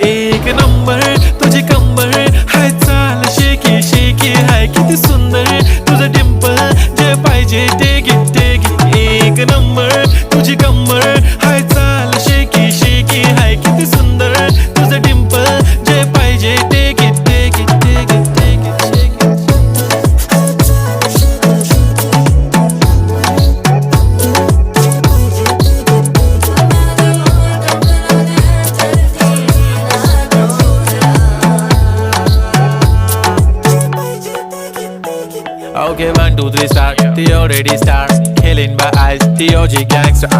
एक नंबर तुझी कंबर हाय चाल शेकी शेकी हाय किती सुंदर तुझं डिंपल जे पाहिजे ते घे एक नंबर तुझी कंबर हाय चाल शेकी शेकी हाय किती सुंदर तुझं डिंपल जे पाहिजे ते घे Okay, 1, 2, 3 start. The already start. Killing my eyes. The OG gangster eyes.